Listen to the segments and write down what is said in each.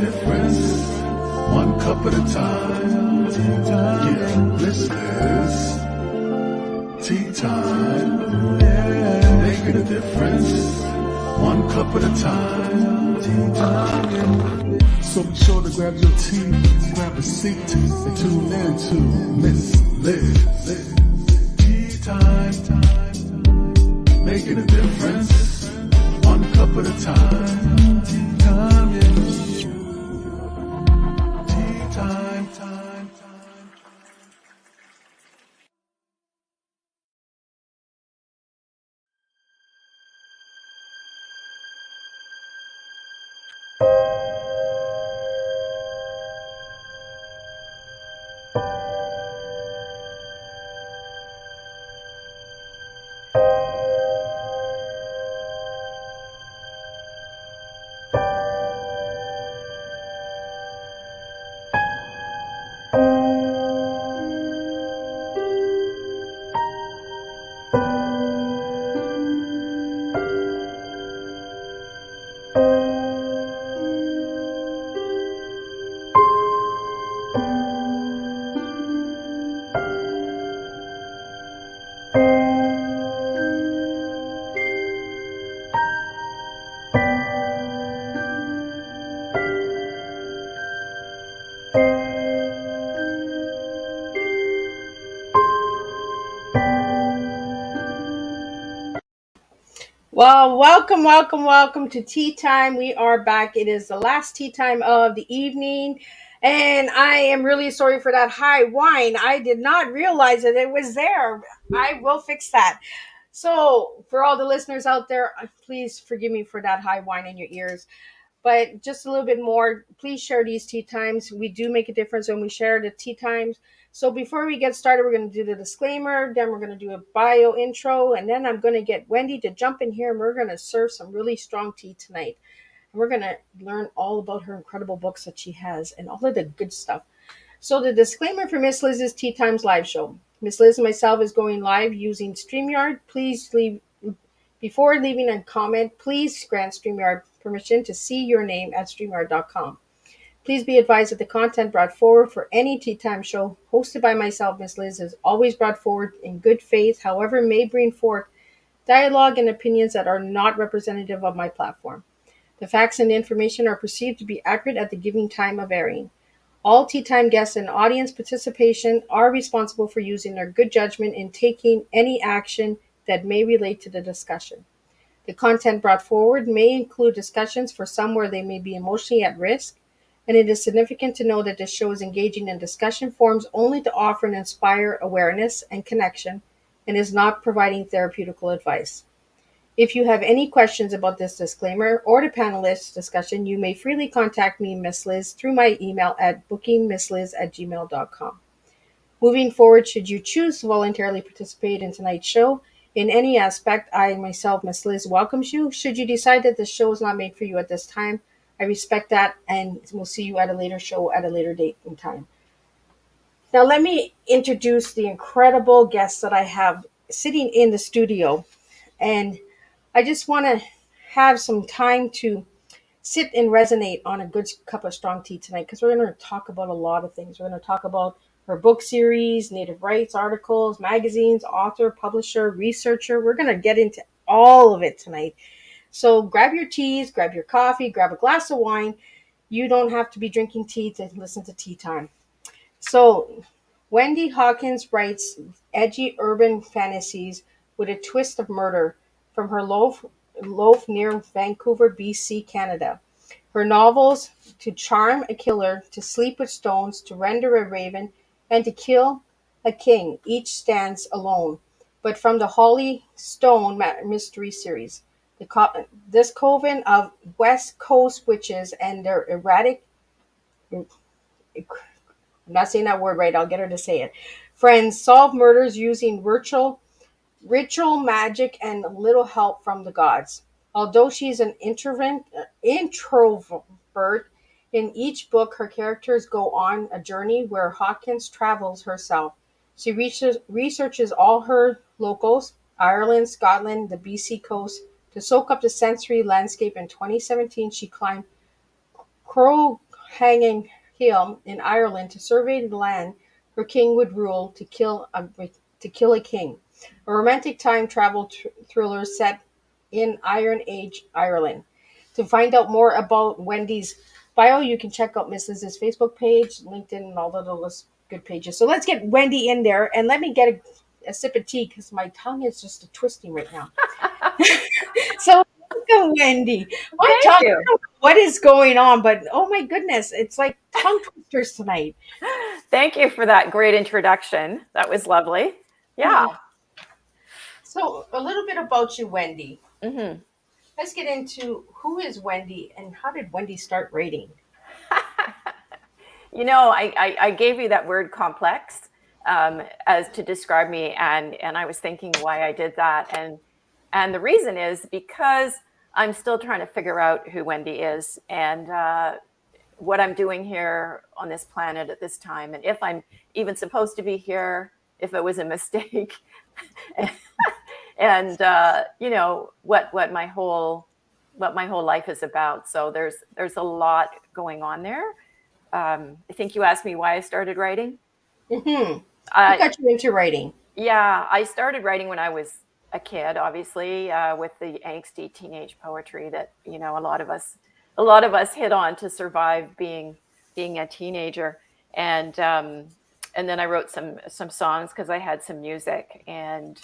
difference, one cup at a time. Yeah, this is tea time. Yeah, making a difference, one cup at a time. Tea time. So be sure to grab your tea, grab a seat, and tune in to Miss Liz. Tea time. Making a difference, one cup at a time. Tea time, yeah. Tea time. Well, welcome to Tea Time. We are back. It is the last tea time of the evening. And I am really sorry for that high whine. I did not realize that it was there. I will fix that. So, for all the listeners out there, please forgive me for that high whine in your ears. But just a little bit more, please share these tea times. We do make a difference when we share the tea times. So before we get started, we're going to do the disclaimer, then we're going to do a bio intro, and then I'm going to get Wendy to jump in here, and we're going to serve some really strong tea tonight. And we're going to learn all about her incredible books that she has and all of the good stuff. So the disclaimer for Miss Liz's Tea Times live show. Miss Liz and myself is going live using StreamYard. Please leave before leaving a comment, please grant StreamYard permission to see your name at StreamYard.com. Please be advised that the content brought forward for any Tea Time show hosted by myself, Miss Liz, is always brought forward in good faith, however, may bring forth dialogue and opinions that are not representative of my platform. The facts and information are perceived to be accurate at the given time of airing. All Tea Time guests and audience participation are responsible for using their good judgment in taking any action that may relate to the discussion. The content brought forward may include discussions for some where they may be emotionally at risk, and it is significant to know that this show is engaging in discussion forums only to offer and inspire awareness and connection, and is not providing therapeutical advice. If you have any questions about this disclaimer or the panelists' discussion, you may freely contact me, Miss Liz, through my email at bookingmissliz@gmail.com. Moving forward, should you choose to voluntarily participate in tonight's show, in any aspect, I myself, Miss Liz, welcomes you. Should you decide that the show is not made for you at this time, I respect that, and we'll see you at a later show at a later date and time. Now, let me introduce the incredible guests that I have sitting in the studio. And I just want to have some time to sit and resonate on a good cup of strong tea tonight, because we're going to talk about a lot of things. We're going to talk about her book series, native rights articles, magazines, author, publisher, researcher. We're going to get into all of it tonight. So grab your teas, grab your coffee, grab a glass of wine. You don't have to be drinking tea to listen to Tea Time. So Wendy Hawkins writes edgy urban fantasies with a twist of murder from her loaf near Vancouver, BC, Canada. Her novels, To Charm a Killer, To Sleep with Stones, To Render a Raven, and To Kill a King, each stands alone, but from the Hollystone Mysteries series. This coven of West Coast witches and their erratic, I'm not saying that word right, I'll get her to say it, friends solve murders using ritual magic and little help from the gods. Although she's an introvert, in each book her characters go on a journey where Hawkins travels herself. She researches all her locals, Ireland, Scotland, the BC coast, to soak up the sensory landscape. In 2017, she climbed Croghan Croghan Hill in Ireland to survey the land her king would rule to kill a king. A romantic time travel thriller set in Iron Age Ireland. To find out more about Wendy's bio, you can check out Miss Liz's Facebook page, LinkedIn, and all the those good pages. So let's get Wendy in there, and let me get a sip of tea because my tongue is just twisting right now. So welcome, Wendy. My Thank tongue, I you. don't know what is going on, but oh my goodness, it's like tongue twisters tonight. Thank you for that great introduction. That was lovely. Yeah. So a little bit about you, Wendy. hmm Let's get into who is Wendy and how did Wendy start writing? I gave you that word complex as to describe me, and I was thinking why I did that, and the reason is because I'm still trying to figure out who Wendy is and what I'm doing here on this planet at this time, and if I'm even supposed to be here, if it was a mistake, and what my whole life is about. So there's a lot going on there. I think you asked me why I started writing. Mm-hmm. What Uh, got you into writing? yeah, I started writing when I was a kid, obviously, with the angsty teenage poetry that a lot of us hit on to survive being a teenager, and then I wrote some songs because I had some music, and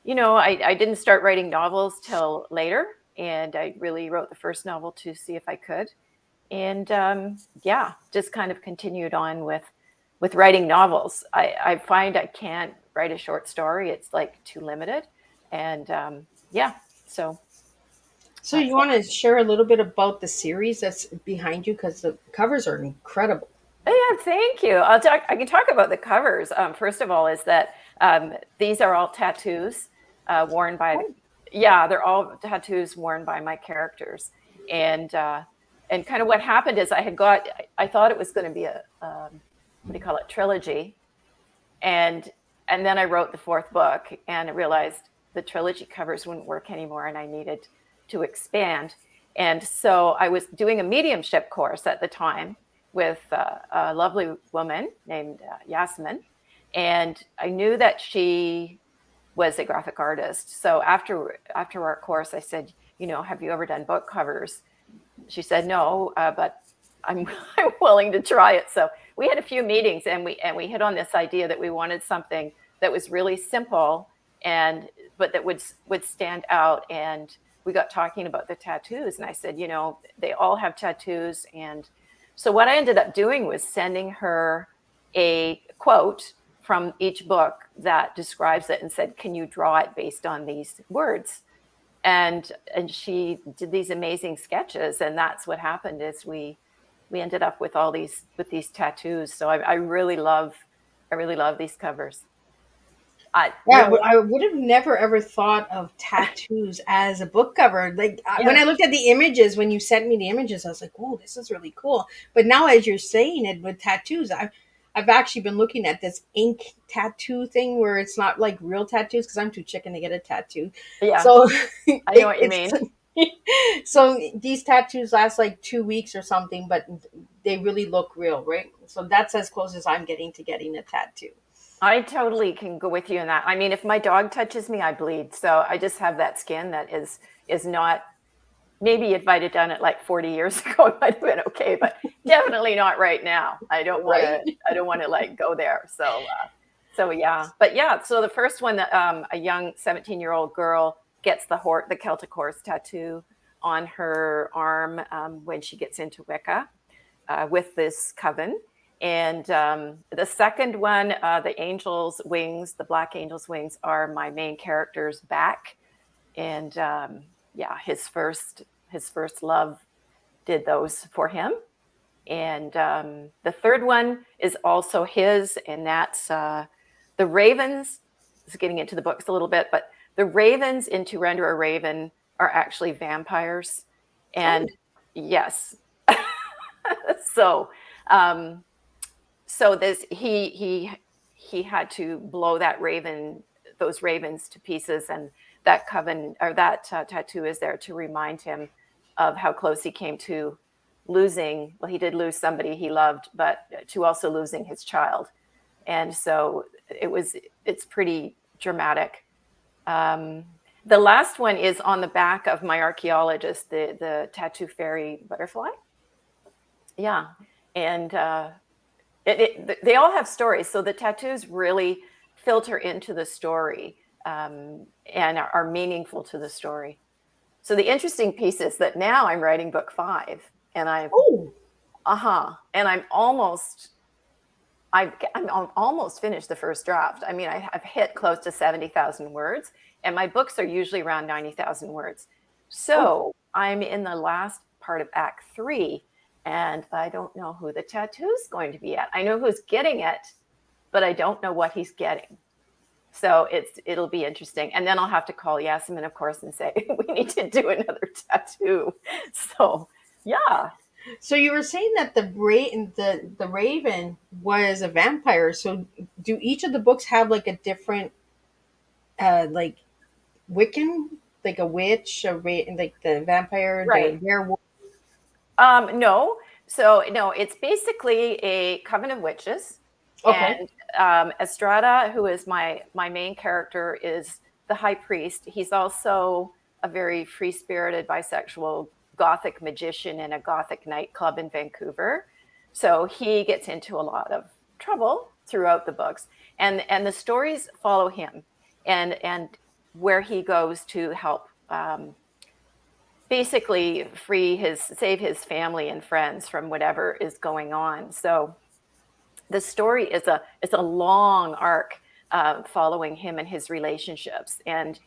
I didn't start writing novels till later, and I really wrote the first novel to see if I could, and yeah, just kind of continued on with writing novels. I find I can't write a short story; it's like too limited, and yeah, so So that's you want to share a little bit about the series that's behind you because the covers are incredible. Yeah, thank you. I can talk about the covers. First of all, is that these are all tattoos worn by the. Oh, Yeah, they're all tattoos worn by my characters, and kind of what happened is I thought it was going to be a what do you call it, trilogy, and then I wrote the fourth book, and I realized the trilogy covers wouldn't work anymore, and I needed to expand. And so I was doing a mediumship course at the time with a lovely woman named Yasmin, and I knew that she was a graphic artist. So after our course, I said, have you ever done book covers? She said no, but I'm I'm willing to try it. So we had a few meetings, and we hit on this idea that we wanted something that was really simple, and but that would stand out. And we got talking about the tattoos, and I said, they all have tattoos, and so what I ended up doing was sending her a quote from each book that describes it, and said, can you draw it based on these words? And she did these amazing sketches, and that's what happened is we ended up with these tattoos. So I really love these covers. I yeah, really I would have never ever thought of tattoos as a book cover. Like when Yeah, I looked at the images, when you sent me the images, I was like, "Oh, this is really cool." But now, as you're saying it with tattoos, I've actually been looking at this ink tattoo thing where it's not like real tattoos because I'm too chicken to get a tattoo. yeah, So I know what you it's mean. so these tattoos last like 2 weeks or something, but they really look real, right? So that's as close as I'm getting to getting a tattoo. I totally can go with you in that. I mean, if my dog touches me, I bleed. So I just have that skin that is not. Maybe if I'd have done it like 40 years ago, it might have been okay, but definitely not right now. I don't want Right? to. I don't want to like go there. So yeah, but yeah. So the first one, a young 17-year-old girl gets the Celtic horse tattoo on her arm when she gets into Wicca with this coven. And the second one, the angel's wings, the black angel's wings, are my main character's back, and yeah, his first love did those for him. And the third one is also his, and that's the ravens. This is getting into the books a little bit, but the ravens in To Render a Raven are actually vampires. And Oh, yes, so um, this he had to blow those ravens to pieces, and that coven or that tattoo is there to remind him of how close he came to losing, well, he did lose somebody he loved, but to also losing his child. And so it's pretty dramatic. The last one is on the back of my Archaeologist, the tattoo fairy butterfly. Yeah. And they all have stories. So the tattoos really filter into the story, and are meaningful to the story. So the interesting piece is that now I'm writing book 5, and I'm almost finished the first draft. I mean, I've hit close to 70,000 words, and my books are usually around 90,000 words. So I'm in the last part of Act 3, and I don't know who the tattoo's going to be at. I know who's getting it, but I don't know what he's getting. So it'll be interesting. And then I'll have to call Yasmin, of course, and say, we need to do another tattoo. So, yeah. So you were saying that the Raven was a vampire. So do each of the books have like a different, like Wiccan, like a witch, like the vampire, Right. the werewolf? No. So no, it's basically a coven of witches. Okay. And Estrada, who is my main character, is the high priest. He's also a very free-spirited bisexual Gothic magician in a Gothic nightclub in Vancouver. So he gets into a lot of trouble throughout the books, and the stories follow him, and where he goes to help basically save his family and friends from whatever is going on. So the story is a long arc following him and his relationships, and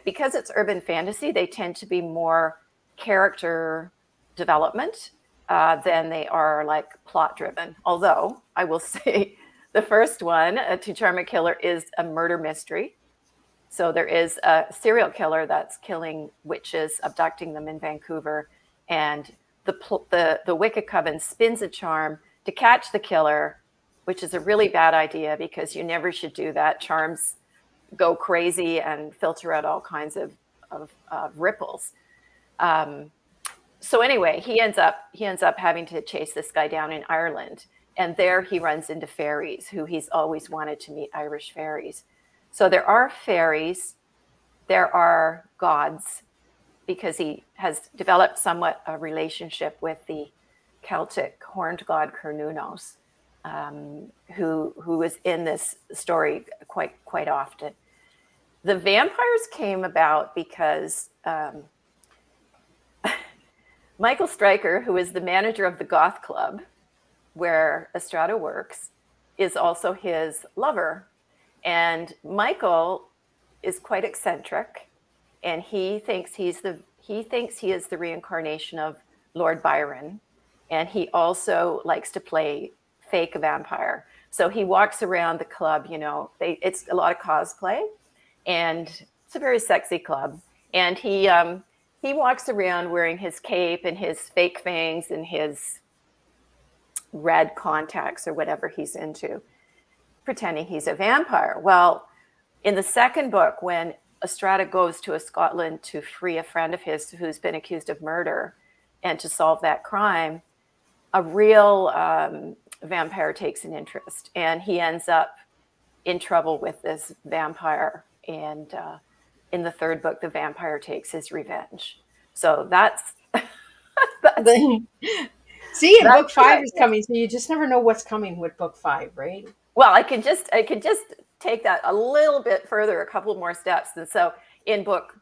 because it's urban fantasy, they tend to be more character development than they are like plot driven. Although I will say the first one, To Charm a Killer, is a murder mystery. So there is a serial killer that's killing witches, abducting them in Vancouver, and the Wicca Coven spins a charm to catch the killer, which is a really bad idea because you never should do that. Charms go crazy and filter out all kinds of ripples. So anyway, he ends up having to chase this guy down in Ireland, and there he runs into fairies, who he's always wanted to meet, Irish fairies. So there are fairies, there are gods, because he has developed somewhat a relationship with the Celtic horned god Cernunnos, who is in this story quite often. The vampires came about because Michael Stryker, who is the manager of the goth club where Estrada works, is also his lover. And Michael is quite eccentric, and he thinks he is the reincarnation of Lord Byron, and he also likes to play fake vampire. So he walks around the club, it's a lot of cosplay, and it's a very sexy club. And he walks around wearing his cape and his fake fangs and his red contacts or whatever he's into, pretending he's a vampire. Well, in the second book, when Estrada goes to Scotland to free a friend of his who's been accused of murder and to solve that crime, a real vampire takes an interest, and he ends up in trouble with this vampire. And in the third book, the vampire takes his revenge. So that's See, and book 5 is coming, so you just never know what's coming with book 5, right? Well, I could just take that a little bit further, a couple more steps. And so in book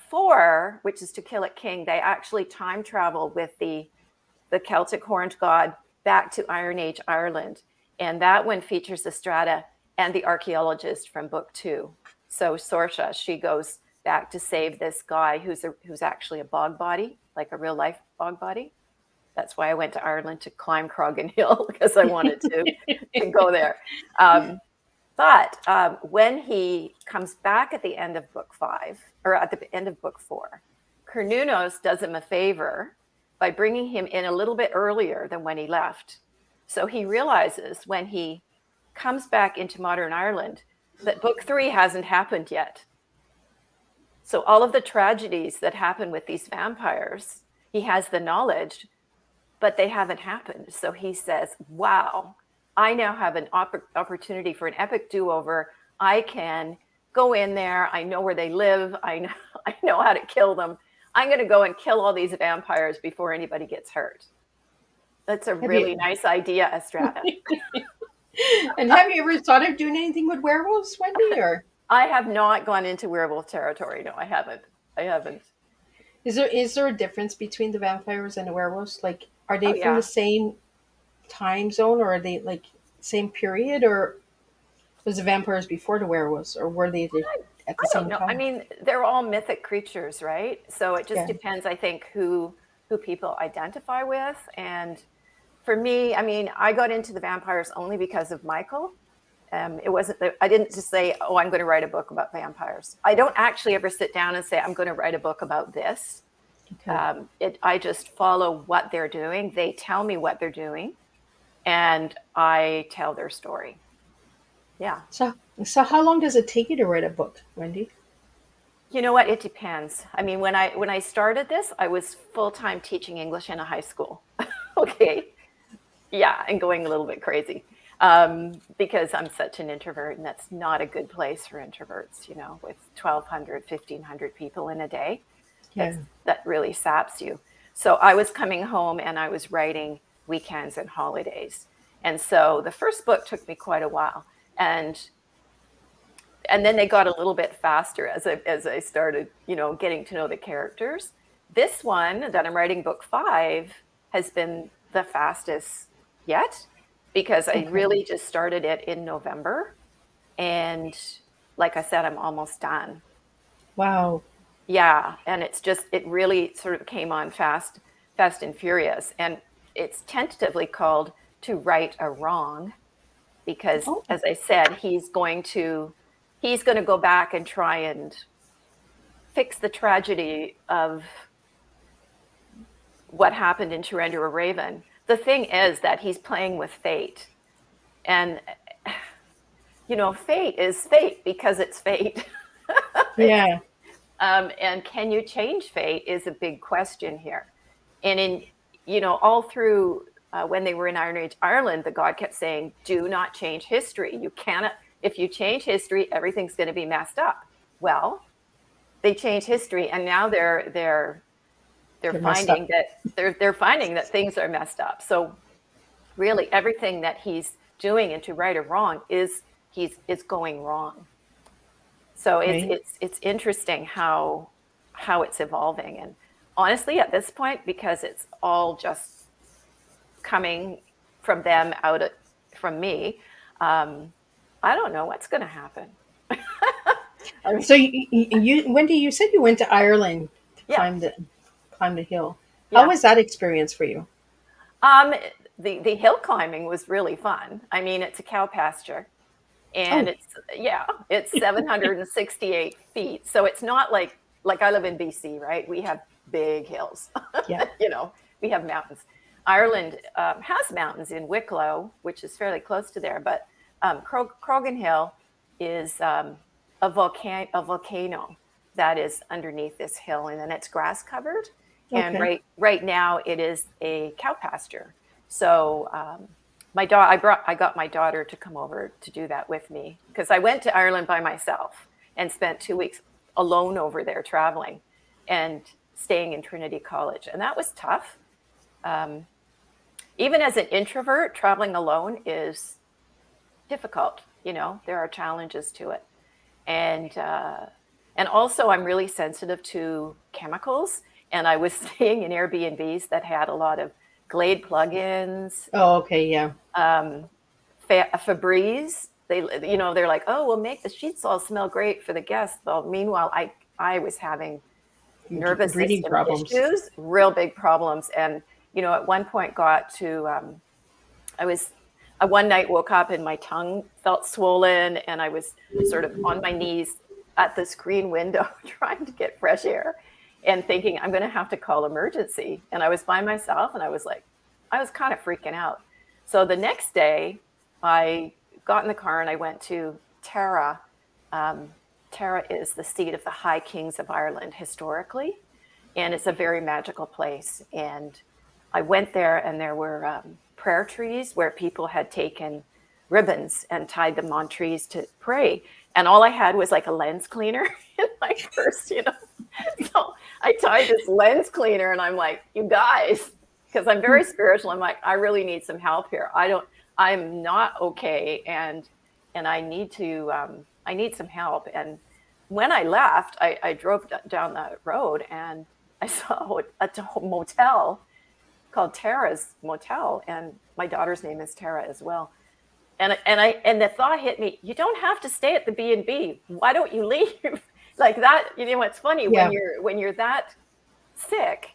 4, which is To Kill a King, they actually time travel with the Celtic horned god back to Iron Age Ireland. And that one features Estrada and the archaeologist from book 2. So Saoirse, she goes back to save this guy who's actually a bog body, like a real life bog body. That's why I went to Ireland to climb Croghan Hill, because I wanted to go there. But when he comes back at the end of book 5, or at the end of book 4, Cernunnos does him a favor by bringing him in a little bit earlier than when he left. So he realizes when he comes back into modern Ireland that book 3 hasn't happened yet. So all of the tragedies that happen with these vampires, he has the knowledge, but they haven't happened. So he says, wow, I now have an opportunity for an epic do-over. I can go in there. I know where they live. I know, I know how to kill them. I'm going to go and kill all these vampires before anybody gets hurt. That's a really nice idea, Estrada. And have you ever thought of doing anything with werewolves, Wendy? Or I have not gone into werewolf territory. No, I haven't. I haven't. is there a difference between the vampires and the werewolves? Like, are Oh they from the yeah. same time zone, or are they like same period, or was the vampires before the werewolves, or were they at the I don't same know. I time? mean, they're all mythic creatures, right? So it just Yeah. depends, I think, who people identify with. And for me, I mean, I got into the vampires only because of Michael. It wasn't that I didn't just say, oh, I'm going to write a book about vampires. I don't actually ever sit down and say, I'm going to write a book about this. Okay. I just follow what they're doing. They tell me what they're doing, and I tell their story. Yeah. So how long does it take you to write a book, Wendy? You know what? It depends. I mean, when I started this, I was full-time teaching English in a high school. Okay. Yeah, and going a little bit crazy. Because I'm such an introvert, and that's not a good place for introverts, you know, with 1,200, 1,500 people in a day. Yeah. That really saps you. So I was coming home and I was writing weekends and holidays. And so the first book took me quite a while. And then they got a little bit faster as I started, you know, getting to know the characters. This one that I'm writing, book 5, has been the fastest yet, because I really just started it in November. And like I said, I'm almost done. Wow. Yeah. And it really sort of came on fast and furious. And it's tentatively called To Right a Wrong, because Oh, as I said, he's going to go back and try and fix the tragedy of what happened in Turandura Raven. The thing is that he's playing with fate. And, you know, fate is fate because it's fate. yeah. And can you change fate is a big question here. And you know, all through when they were in Iron Age Ireland, the god kept saying, do not change history. You cannot, if you change history, everything's going to be messed up. Well, they changed history, and now they're finding that things are messed up. So really, everything that he's doing into right or wrong is going wrong. So Right. it's interesting how it's evolving. And honestly, at this point, because it's all just coming from them from me, I don't know what's going to happen. So Wendy, you said you went to Ireland to Yeah, climb the hill. How yeah. was that experience for you? Um, the hill climbing was really fun. I mean, it's a cow pasture, and Oh, it's 768 feet. So it's not like I live in BC, right? We have big hills. yeah. You know, we have mountains. Ireland has mountains in Wicklow, which is fairly close to there, but Croghan Hill is a volcano that is underneath this hill, and then it's grass covered. And Okay. right now it is a cow pasture. So I got my daughter to come over to do that with me, because I went to Ireland by myself and spent 2 weeks alone over there traveling and staying in Trinity College, and that was tough. Even as an introvert, traveling alone is difficult. You know, there are challenges to it, and also I'm really sensitive to chemicals. And I was staying in Airbnbs that had a lot of Glade plugins, Oh, okay. Yeah. Febreze. They're like, oh, we'll make the sheets all smell great for the guests. Well, meanwhile, I was having nervous Breathing system problems. issues, real big problems. And, you know, at one point got to, I one night woke up and my tongue felt swollen, and I was sort of on my knees at the screen window trying to get fresh air and thinking I'm going to have to call emergency. And I was by myself, and I was kind of freaking out. So the next day I got in the car and I went to Tara. Tara is the seat of the High Kings of Ireland historically, and it's a very magical place. And I went there, and there were prayer trees where people had taken ribbons and tied them on trees to pray. And all I had was like a lens cleaner in my purse, you know. So I tied this lens cleaner, and I'm like, you guys, because I'm very spiritual. I'm like, I really need some help here. I'm not okay, and I need some help. And when I left, I drove down the road, and I saw a motel called Tara's Motel, and my daughter's name is Tara as well. And the thought hit me: you don't have to stay at the B&B. Why don't you leave? Like that, you know. It's funny Yeah. when you're that sick,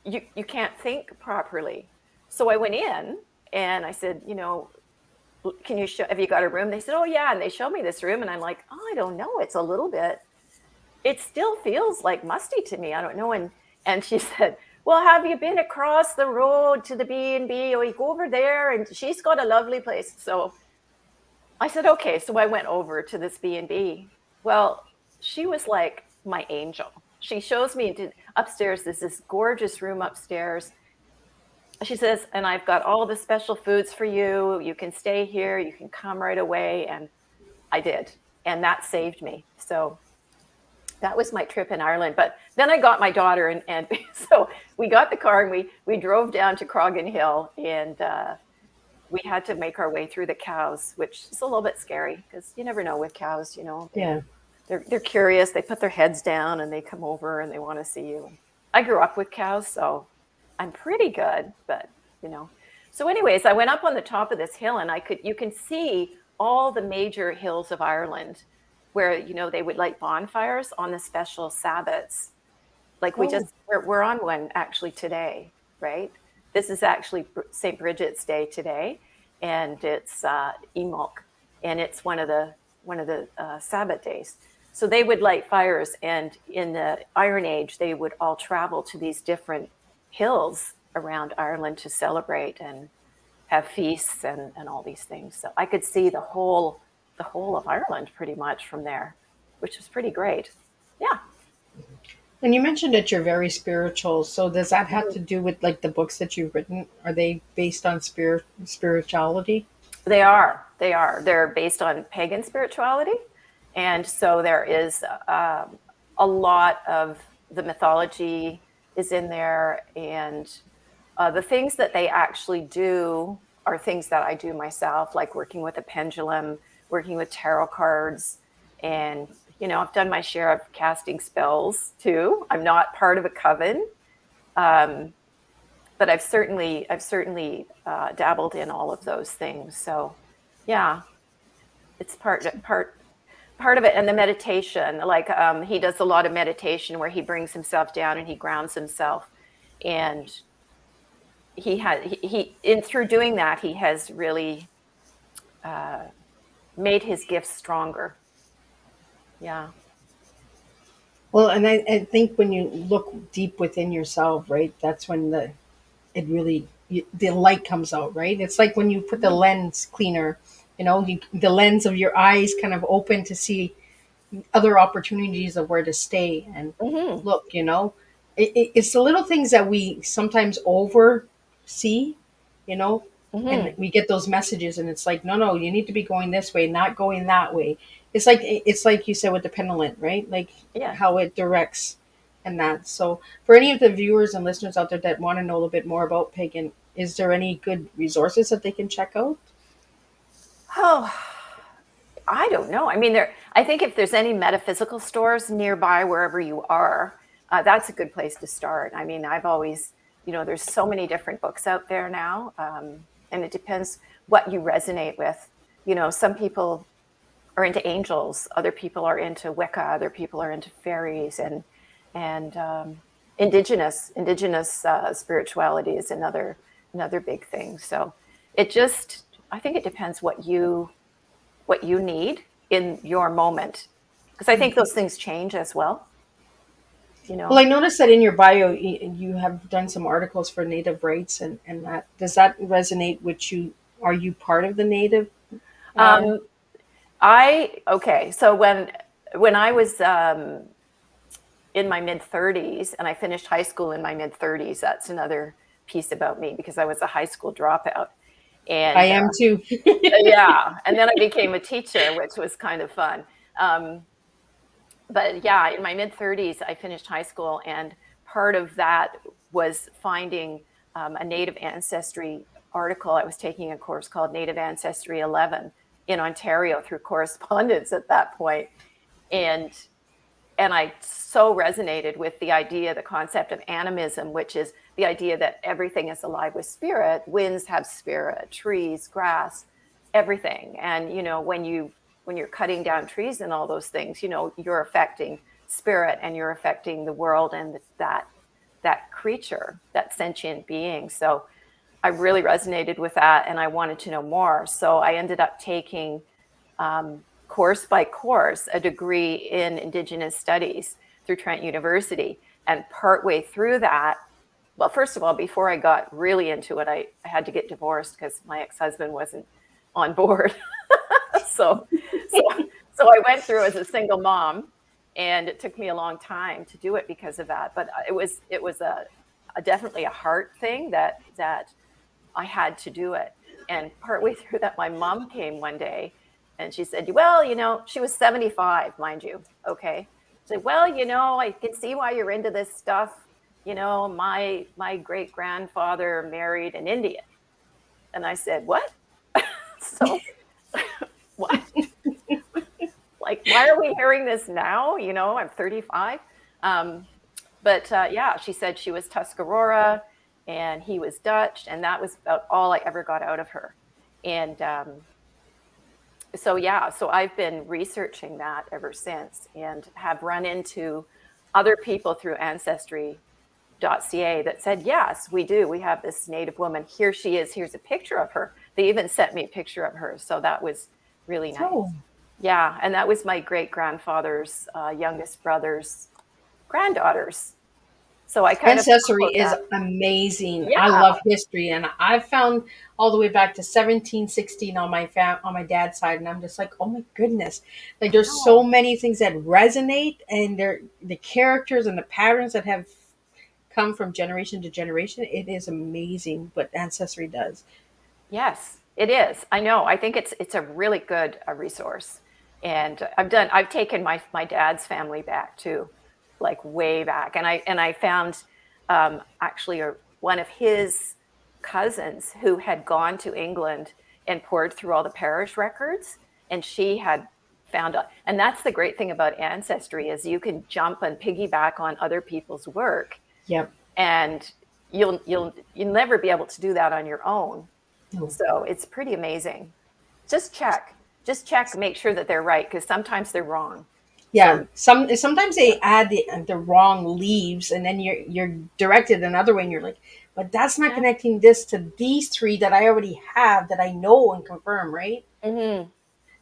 you can't think properly. So I went in and I said, you know, can you have you got a room? They said, oh yeah, and they showed me this room, and I'm like, oh, I don't know, it's a little bit. It still feels like musty to me. I don't know. And she said, well, have you been across the road to the B&B? Or you go over there, and she's got a lovely place. So I said, okay. So I went over to this B&B. Well, she was like my angel. She shows me upstairs. There's this gorgeous room upstairs. She says, and I've got all the special foods for you. You can stay here. You can come right away. And I did. And that saved me. So that was my trip in Ireland. But then I got my daughter, and so we got the car, and we drove down to Croghan Hill, and we had to make our way through the cows, which is a little bit scary because you never know with cows, you know. Yeah. They're curious. They put their heads down and they come over and they want to see you. I grew up with cows, so I'm pretty good, but you know. So anyways, I went up on the top of this hill, and you can see all the major hills of Ireland where, you know, they would light bonfires on the special Sabbats. Like we're on one actually today, right? This is actually St. Bridget's Day today, and it's Emulk, and it's one of the Sabbat days. So they would light fires, and in the Iron Age, they would all travel to these different hills around Ireland to celebrate and have feasts and all these things. So I could see the whole of Ireland pretty much from there, which was pretty great. Yeah. And you mentioned that you're very spiritual. So does that have to do with like the books that you've written? Are they based on spirituality? They are. They're based on pagan spirituality. And so there is a lot of the mythology is in there. And the things that they actually do are things that I do myself, like working with a pendulum, working with tarot cards. And, you know, I've done my share of casting spells too. I'm not part of a coven. But I've certainly dabbled in all of those things. So, yeah, it's part of it. And the meditation, like he does a lot of meditation where he brings himself down and he grounds himself, and through doing that, he has really made his gifts stronger. Yeah. Well, and I think when you look deep within yourself, right, that's when the light comes out, right? It's like when you put the lens cleaner, you know, the lens of your eyes kind of open to see other opportunities of where to stay and Mm-hmm. look, you know. It's the little things that we sometimes oversee, you know, and Mm-hmm. we get those messages, and it's like, no, you need to be going this way, not going that way. It's like you said with the pendulum, right? Like Yeah. how it directs and that. So for any of the viewers and listeners out there that want to know a little bit more about pagan, is there any good resources that they can check out? Oh, I don't know. I mean, I think if there's any metaphysical stores nearby wherever you are, that's a good place to start. I mean, I've always, you know, there's so many different books out there now, and it depends what you resonate with. You know, some people are into angels, other people are into Wicca, other people are into fairies, and indigenous spirituality is another big thing. So I think it depends what you need in your moment, because I think those things change as well, you Well, I know. noticed that in your bio, you have done some articles for Native rights, and that does that resonate with you? Are you part of the Native? Uh, I Okay, so when I was in my mid-30s, and I finished high school in my mid-30s. That's another piece about me, because I was a high school dropout. I And am too. yeah, and then I became a teacher, which was kind of fun. But yeah, in my mid-30s, I finished high school, and part of that was finding a Native Ancestry article. I was taking a course called Native Ancestry 11 in Ontario through correspondence at that point. And I so resonated with the idea, the concept of animism, which is the idea that everything is alive with spirit. Winds have spirit, trees, grass, everything. And when you're cutting down trees and all those things, you're affecting spirit, and you're affecting the world and that creature, that sentient being. So I really resonated with that, and I wanted to know more. So I ended up taking course by course a degree in Indigenous studies through Trent University. And partway through that, well, first of all, before I got really into it, I had to get divorced because my ex-husband wasn't on board. so, so I went through as a single mom, and it took me a long time to do it because of that. But it was a definitely a heart thing that I had to do it. And partway through that, my mom came one day, and she said, well, she was 75, mind you. Okay. She said, well, I can see why you're into this stuff. My great grandfather married an Indian. And I said, what? So what? Like, why are we hearing this now? I'm 35. Yeah, she said she was Tuscarora and he was Dutch, and that was about all I ever got out of her. And so I've been researching that ever since, and have run into other people through ancestry.ca that said, yes, we do. We have this Native woman. Here she is. Here's a picture of her. They even sent me a picture of her. So that was really nice. Oh. Yeah. And that was my great grandfather's youngest brother's granddaughters. So I kind Ancestry of is amazing. Yeah. I love history, and I've found all the way back to 1716 on my dad's side, and I'm just like, oh my goodness! Like, there's so many things that resonate, and the characters and the patterns that have come from generation to generation. It is amazing what ancestry does. Yes, it is. I know. I think it's a really good resource, and I've taken my dad's family back too, like way back, and I found actually one of his cousins who had gone to England and poured through all the parish records, and she had found out. And that's the great thing about ancestry, is you can jump and piggyback on other people's work, Yep. and you'll never be able to do that on your own. No. So it's pretty amazing. Just check, make sure that they're right, because sometimes they're wrong. Yeah, sometimes they add the wrong leaves, and then you're directed another way, and you're like, but that's not connecting this to these three that I already have, that I know and confirm, right? Mm-hmm.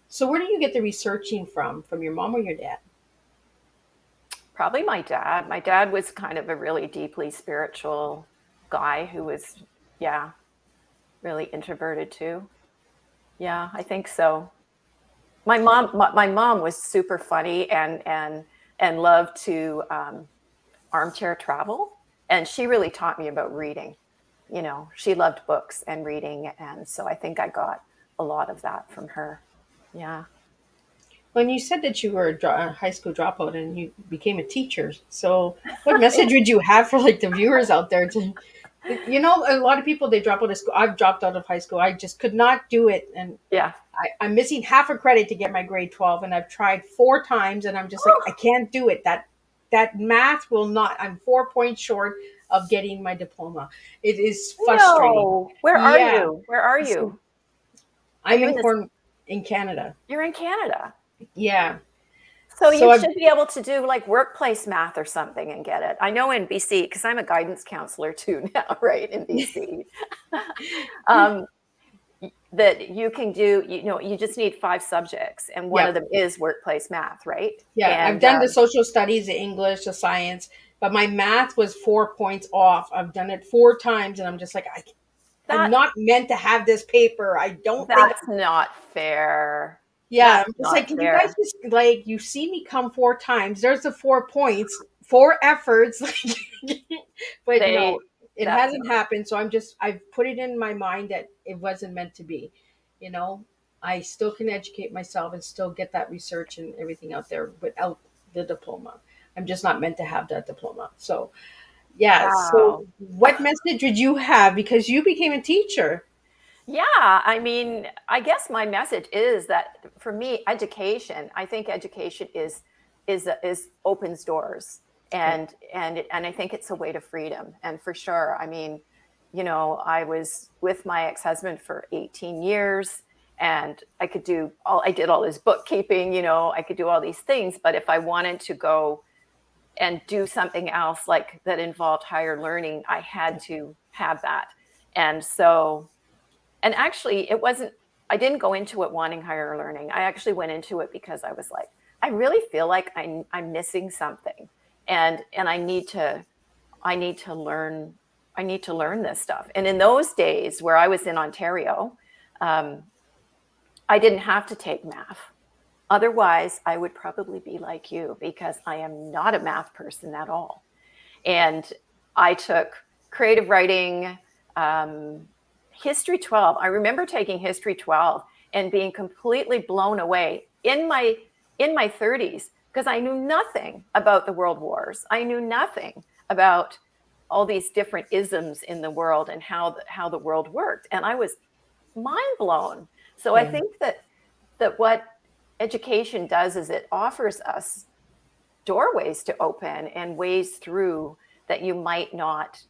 So where do you get the researching from your mom or your dad? Probably my dad. My dad was kind of a really deeply spiritual guy who was, really introverted too. Yeah, I think so. My mom was super funny and loved to armchair travel, and she really taught me about reading. She loved books and reading, and so I think I got a lot of that from her. Yeah. When you said that you were a high school dropout and you became a teacher, so what message would you have for like the viewers out there? A lot of people, they drop out of school. I've dropped out of high school. I just could not do it, and Yeah. I'm missing half a credit to get my grade 12, and I've tried 4 times, and I'm just like, I can't do it. That math will not. I'm 4 points short of getting my diploma. It is frustrating. No. Where are you? Where are you? I'm in Canada. You're in Canada. Yeah. So So you I've, should be able to do like workplace math or something and get it. I know in BC, because I'm a guidance counselor too now, right, in BC, that you can do, you just need 5 subjects, and one of them is workplace math, right? yeah, I've And done the social studies, the English, the science, but my math was 4 points off. I've done it 4 times, and I'm just like, I'm not meant to have this paper. I don't think that's not fair. Yeah, That's I'm just not like, can you fair. guys just like, you see me come 4 times? There's the 4 points. 4 efforts, but no, They it that hasn't happened. So I've put it in my mind that it wasn't meant to be. You know, I still can educate myself and still get that research and everything out there without the diploma. I'm just not meant to have that diploma. So, yeah. So, wow. what message would you have? Because you became a teacher. Yeah, I mean, I guess my message is that for me, education. I think education is opens doors, Okay. and I think it's a way to freedom. And for sure, I mean, I was with my ex-husband for 18 years, and I did all this bookkeeping. I could do all these things, but if I wanted to go and do something else like that involved higher learning, I had to have that. And so and actually, I didn't go into it wanting higher learning. I actually went into it because I was like, I really feel like I'm missing something. And I need to learn, I need to learn this stuff. And in those days where I was in Ontario, um, I didn't have to take math. Otherwise, I would probably be like you because I am not a math person at all. And I took creative writing, um, history 12. I remember taking history 12 and being completely blown away in my 30s because I knew nothing about the world wars. I knew nothing about all these different isms in the world and how the world worked, and I was mind blown. So I Yeah. think that what education does is it offers us doorways to open and ways through that you might not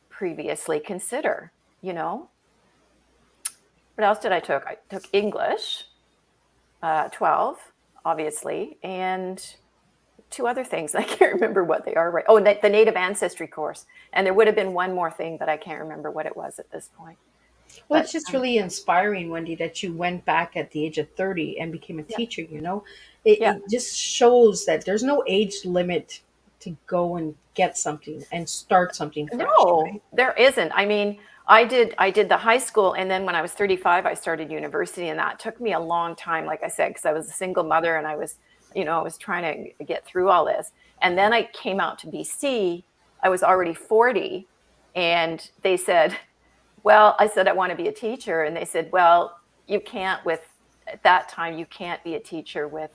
previously consider, you know? What else did I took? I took English, 12, obviously, and two other things. I can't remember what they are right. Oh, the Native Ancestry course. And there would have been one more thing, but I can't remember what it was at this point. Well, it's But just really inspiring, Wendy, that you went back at the age of 30 and became a yeah, teacher, you know? It, yeah. it just shows that there's no age limit to go and get something and start something fresh, No, right? there isn't. I mean, I did the high school, and then when I was 35, I started university, and that took me a long time, like I said, because I was a single mother and I was trying to get through all this. And then I came out to BC. I was already 40, and they said, well, I said I want to be a teacher, and they said, well, you can't with at that time you can't be a teacher with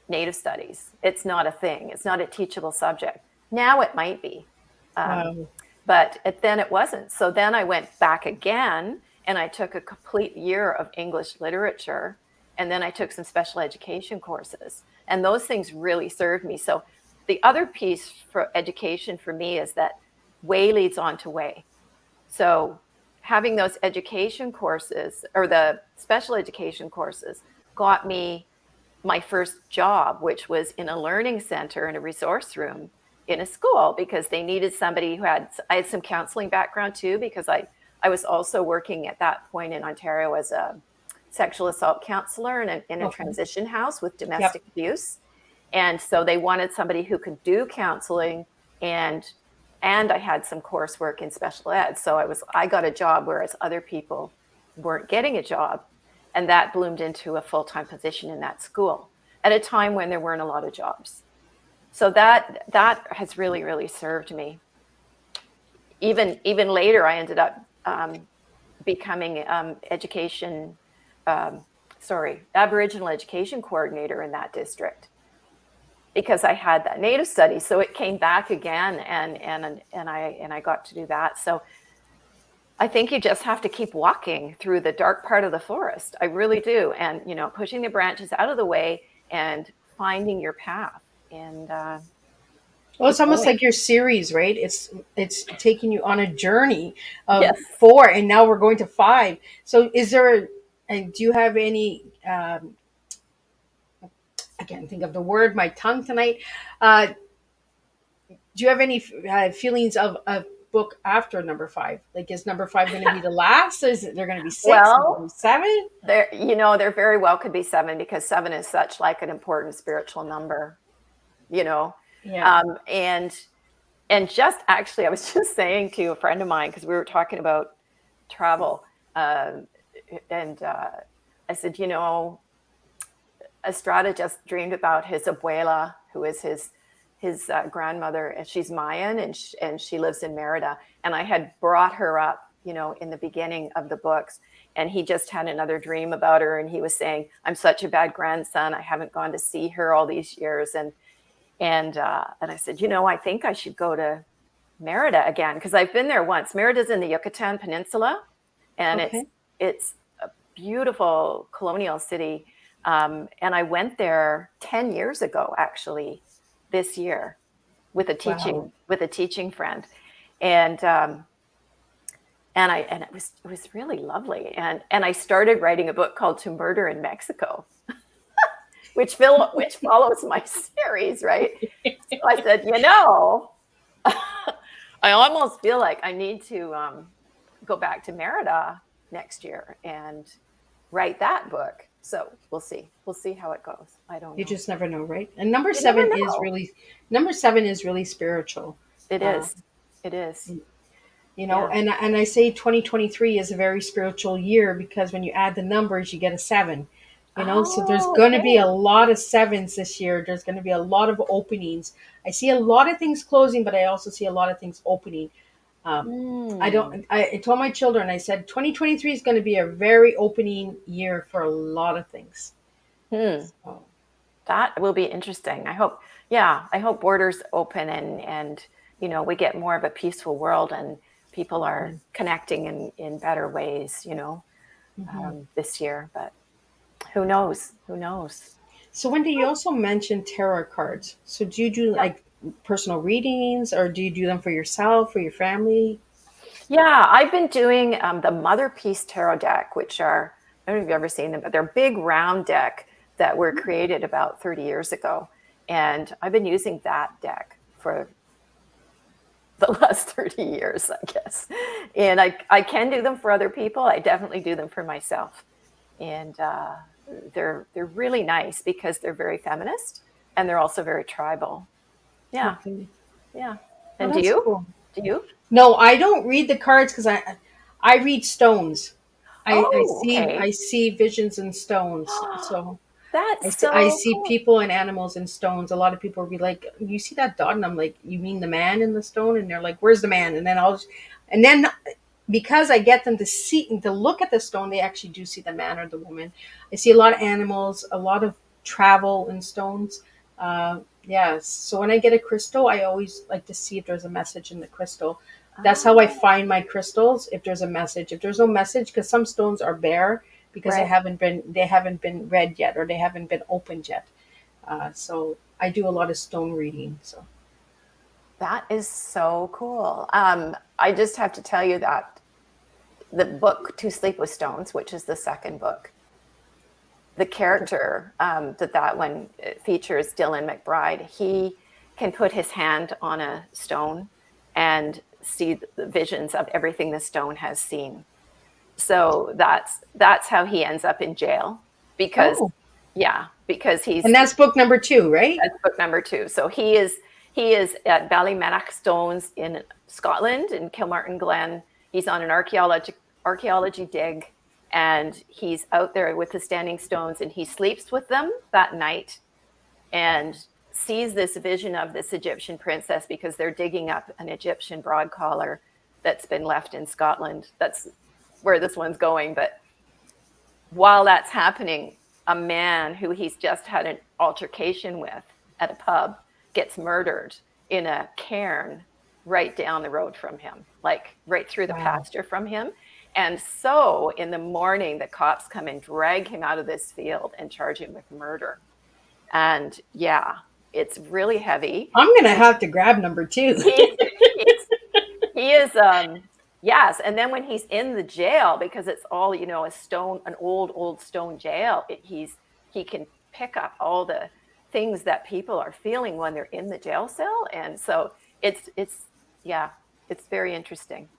Native studies. It's not a thing. It's not a teachable subject. Now it might be. Um, Wow. then it wasn't. So then I went back again and I took a complete year of English literature. And then I took some special education courses. And those things really served me. So the other piece for education for me is that way leads on to way. So having those education courses or the special education courses got me my first job, which was in a learning center in a resource room in a school because they needed somebody I had some counseling background too, because I was also working at that point in Ontario as a sexual assault counselor in a Okay. transition house with Yep. domestic abuse. And so they wanted somebody who could do counseling and I had some coursework in special ed. So I got a job whereas other people weren't getting a job. And that bloomed into a full-time position in that school at a time when there weren't a lot of jobs. So that has really, really served me. Even later, I ended up becoming Aboriginal education coordinator in that district because I had that Native studies. So it came back again, and I got to do that. So I think you just have to keep walking through the dark part of the forest. I really do. And, pushing the branches out of the way and finding your path and Well, it's keep almost going. like your series, right? It's taking you on a journey of Yes. 4, and now we're going to 5. So, and do you have any? I can't think of the word. My tongue tonight. Uh, do you have any feelings of a book after number 5? Like, is number 5 going to be the last? Is there going to be 6? Is there going Well, to be 7? there very well could be seven because seven is such like an important spiritual number, you know. Yeah. And just actually, I was just saying to a friend of mine because we were talking about travel, um, and I said, Estrada just dreamed about his abuela, who is his his grandmother, and she's Mayan, and she lives in Merida. And I had brought her up, in the beginning of the books, and he just had another dream about her, and he was saying, "I'm such a bad grandson. I haven't gone to see her all these years." And I said, I think I should go to Merida again, because I've been there once. Merida's in the Yucatan Peninsula, and Okay. it's a beautiful colonial city. And I went there 10 years ago, actually, this year, with a Wow. teaching friend, and it was really lovely. And I started writing a book called To Murder in Mexico, which follows my series, right? So I said, I almost feel like I need to go back to Merida next year and write that book. So we'll see. We'll see how it goes. I don't You know. just never know, right? And number You never seven is know. really spiritual. It Uh, is. It is. you know, Yeah. and I say 2023 is a very spiritual year because when you add the numbers, you get a seven. So there's Oh, going to be a okay. lot of sevens this year. There's going to be a lot of openings. I see a lot of things closing, but I also see a lot of things opening. Um, I Hmm. don't. I told my children. I said 2023 is going to be a very opening year for a lot of things. Hmm. So, That will be interesting. I hope borders open, and we get more of a peaceful world, and people yeah. are connecting in better ways, Mhm. this year. But who knows? Who knows? So, Wendy, you also mentioned tarot cards. So, do you do like personal readings, or do you do them for yourself, for your family? Yeah, I've been doing the Mother Peace Tarot deck, which are, I don't know if you've ever seen them, but they're big round deck that were created about 30 years ago. And I've been using that deck for the last 30 years, I guess. And I can do them for other people. I definitely do them for myself. And they're really nice because they're very feminist, and they're also very tribal. Yeah, Okay. yeah. Oh, And do that's you? cool. Do you? No, I don't read the cards because I read stones. Oh, okay. I see visions in stones. So That's I so see cool. people and animals in stones. A lot of people will be like, "You see that dot?" And I'm like, "You mean the man in the stone?" And they're like, "Where's the man?" And then because I get them to see to look at the stone, they actually do see the man or the woman. I see a lot of animals, a lot of travel in stones. Yes. So when I get a crystal, I always like to see if there's a message in the crystal. That's how I Oh, find my crystals. If there's a message, if there's no message, because some stones are bare because right. they haven't been read yet or they haven't been opened yet. So I do a lot of stone reading. So That is so cool. I just have to tell you that the book To Sleep with Stones, which is the second book, the character that one features, Dylan McBride, he can put his hand on a stone and see the visions of everything the stone has seen. So that's how he ends up in jail, because oh, yeah, because and that's book number two, right? that's book number two. So he is at Ballymenach Stones in Scotland, in Kilmartin Glen. He's on an archaeology dig, and he's out there with the standing stones, and he sleeps with them that night and sees this vision of this Egyptian princess, because they're digging up an Egyptian broad collar that's been left in Scotland. That's where this one's going. But while that's happening, a man who he's just had an altercation with at a pub gets murdered in a cairn right down the road from him, like right through the Wow. pasture from him. And so in the morning, the cops come and drag him out of this field and charge him with murder. And yeah, it's really heavy. I'm gonna have to grab number two. He's, he's he is, yes. And then when he's in the jail, because it's all, an old stone jail, he can pick up all the things that people are feeling when they're in the jail cell. And so yeah, it's very interesting.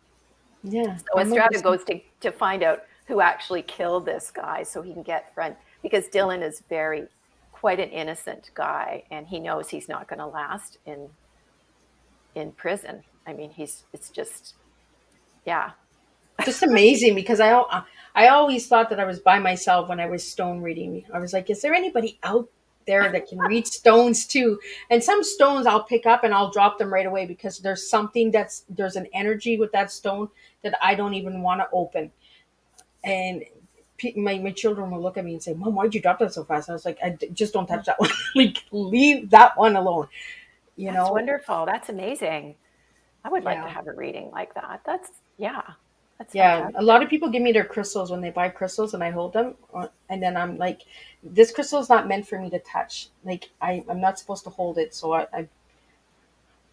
Yeah, So I'm gonna Estrada listen. goes to find out who actually killed this guy so he can get friend, because Dylan is quite an innocent guy, and he knows he's not going to last in prison. I mean, it's just, yeah. Just amazing because I always thought that I was by myself when I was stone reading. I was like, is there anybody out there that can reach stones too. And some stones I'll pick up and I'll drop them right away because there's an energy with that stone that I don't even want to open. And my children will look at me and say, "Mom, why'd you drop that so fast?" I was like, just don't touch that one. Like, leave that one alone. You That's know? wonderful. That's amazing. I would like to Yeah. have a reading like that. That's Yeah, a fantastic. lot of people give me their crystals when they buy crystals, and I hold them, and then I'm like, "This crystal is not meant for me to touch. Like, I'm not supposed to hold it." So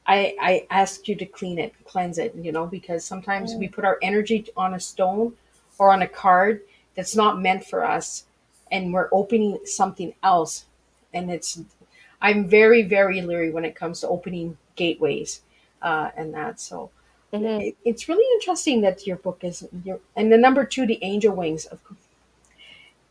I ask you to cleanse it, because sometimes we Mm, put our energy on a stone or on a card that's not meant for us, and we're opening something else. And I'm very, very leery when it comes to opening gateways, and that. So mhm. it's really interesting that your book is and the number two, the angel wings.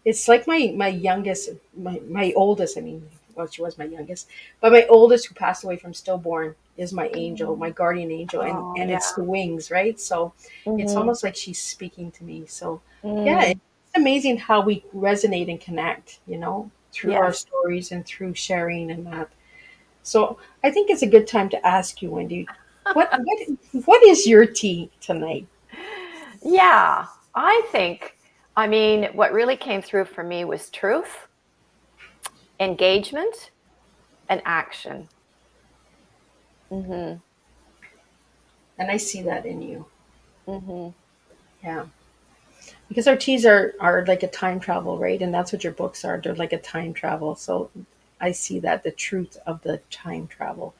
It's like my youngest, my oldest. I mean, well, she was my youngest, but my oldest, who passed away from stillborn, is my angel, my Mm. guardian angel, and Oh, and it's yeah. the wings, right? So it's Mhm. almost like she's speaking to me. So yeah, it's Mm. amazing how we resonate and connect, through our Yes. stories and through sharing and that. So I think it's a good time to ask you, Wendy, what is your tea tonight? Yeah, I mean, what really came through for me was truth, engagement, and action. Hmm. And I see that in you. Hmm. Yeah. Because our teas are like a time travel, right? And that's what your books are. They're like a time travel. So I see that, the truth of the time travel.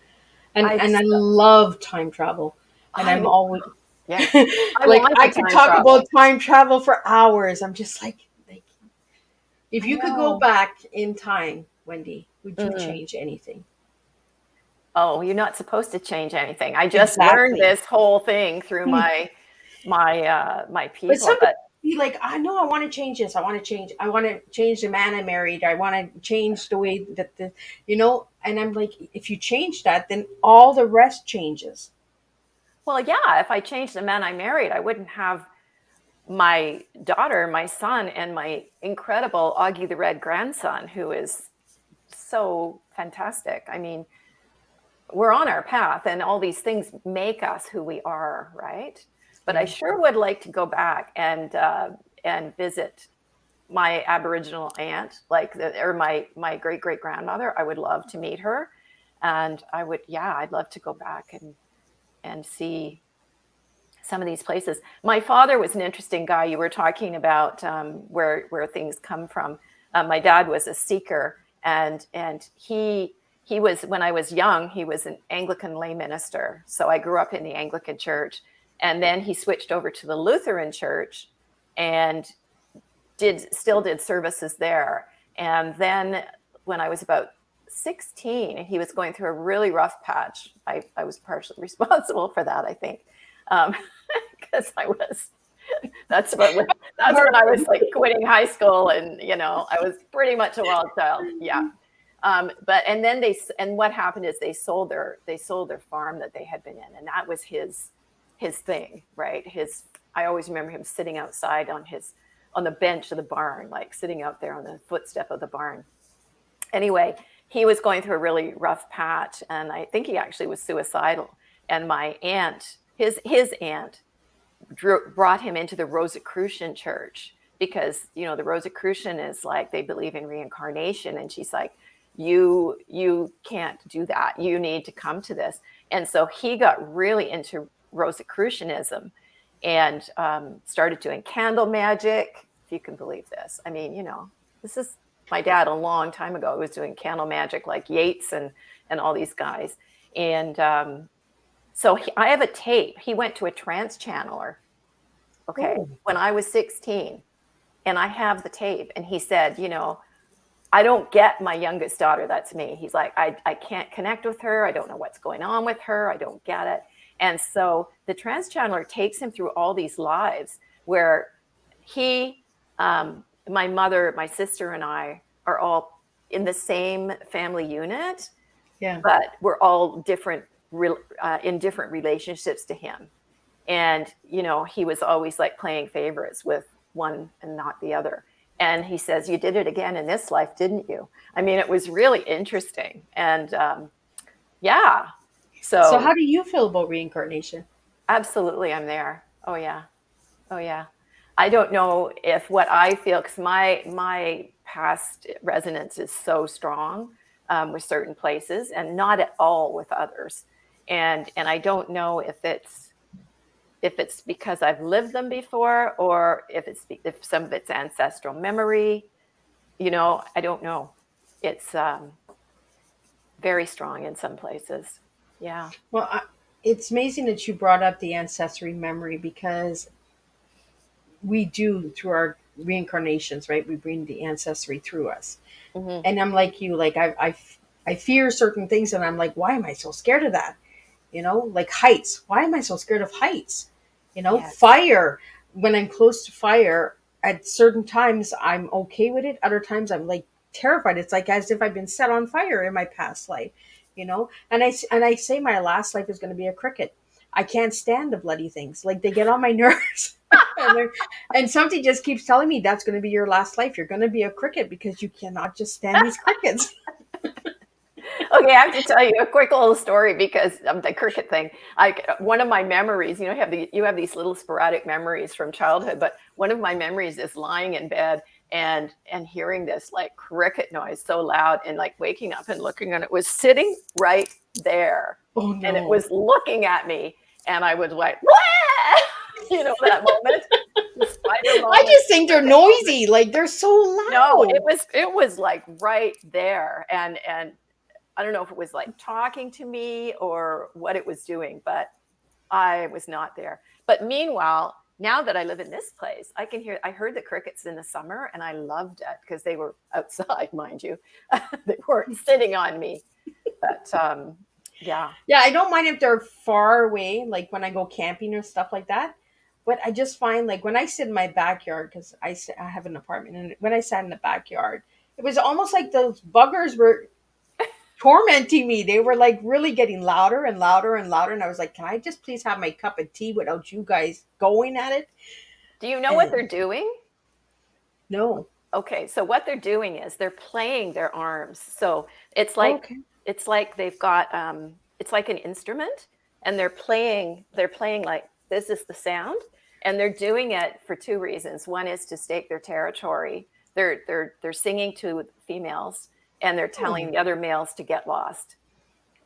And I, and I s- love time travel. And I, I'm always yeah, I like, want I to could time talk travel. about time travel for hours. I'm just like, if I you could go know. back in time, Wendy, would you Mm. change anything? Oh, you're not supposed to change anything. I just learned Exactly. this whole thing through Hmm. my But people, somebody but be like, I know I want to change this. I want to change the man I married. I want to change the way that and I'm like, if you change that, then all the rest changes. well, yeah, if I changed the man I married, I wouldn't have my daughter, my son, and my incredible Augie the Red grandson, who is so fantastic. I mean, we're on our path, and all these things make us who we are, right? But I Yeah. sure would like to go back and visit my Aboriginal aunt, or my great great grandmother. I would love to meet her, and I'd love to go back and see some of these places. My father was an interesting guy. You were talking about where things come from. My dad was a seeker, and he was, when I was young, he was an Anglican lay minister. So I grew up in the Anglican church, and then he switched over to the Lutheran church, and did services there. And then when I was about 16, he was going through a really rough patch. I was partially responsible for that, I think, because I was that's when I was like quitting high school, and I was pretty much a wild child. Yeah. But and then and what happened is they sold their farm that they had been in, and that was his thing, right? I always remember him sitting outside on the bench of the barn, like sitting out there on the footstep of the barn. Anyway, he was going through a really rough patch, and I think he actually was suicidal. And my aunt, his aunt, brought him into the Rosicrucian church, because the Rosicrucian is like, they believe in reincarnation, and she's like, you can't do that, you need to come to this. And so he got really into Rosicrucianism, and started doing candle magic, if you can believe this. I mean, this is my dad a long time ago. He was doing candle magic like Yeats and all these guys. And so I have a tape. He went to a trance channeler, okay, Oh, when I was 16, and I have the tape. And he said, I don't get my youngest daughter. That's me. He's like, I can't connect with her. I don't know what's going on with her. I don't get it. And so the trance channeler takes him through all these lives where he, my mother, my sister, and I are all in the same family unit, yeah. but we're all different, in different relationships to him. And he was always like playing favorites with one and not the other. And he says, you did it again in this life, didn't you? I mean, it was really interesting. And yeah, So so how do you feel about reincarnation? absolutely, I'm there. Oh, yeah. Oh, yeah. I don't know if what I feel, because my past resonance is so strong with certain places and not at all with others. And I don't know if it's because I've lived them before, or if some of it's ancestral memory. I don't know. It's very strong in some places. Yeah. Well, it's amazing that you brought up the ancestry memory, because we do through our reincarnations, right? We bring the ancestry through us. Hmm. And I'm like you, like I fear certain things, and I'm like, why am I so scared of that? Like heights. Why am I so scared of heights? Yeah. Fire. When I'm close to fire, at certain times I'm okay with it. Other times I'm like terrified. It's like as if I've been set on fire in my past life. And I say my last life is going to be a cricket. I can't stand the bloody things. Like they get on my nerves. and something just keeps telling me that's going to be your last life. You're going to be a cricket because you cannot just stand these crickets. Okay, I have to tell you a quick little story because of the cricket thing. One of my memories, you have these little sporadic memories from childhood, but one of my memories is lying in bed and hearing this like cricket noise so loud, and like waking up and looking, and it was sitting right there, Oh and it no. was looking at me, and I was like, "Wah!" That moment, the spider I moment, just think they're cricket moment. noisy. Like they're so No, loud. it was like right there, and I don't know if it was like talking to me or what it was doing, but I was not there. But meanwhile, now that I live in this place, I heard the crickets in the summer, and I loved it because they were outside, mind you. They weren't sitting on me. But yeah. Yeah, I don't mind if they're far away, like when I go camping or stuff like that. But I just find like when I sit in my backyard, because I have an apartment, and when I sat in the backyard, it was almost like those buggers were tormenting me. They were like really getting louder and louder and louder. And I was like, can I just please have my cup of tea without you guys going at it? Do you know what And they're doing? no. Okay, so what they're doing is they're playing their arms. So it's like Okay. it's like they've got it's like an instrument, and they're playing like this is the sound, and they're doing it for two reasons. One is to stake their territory. They're singing to females, and they're Oh. telling the other males to get lost.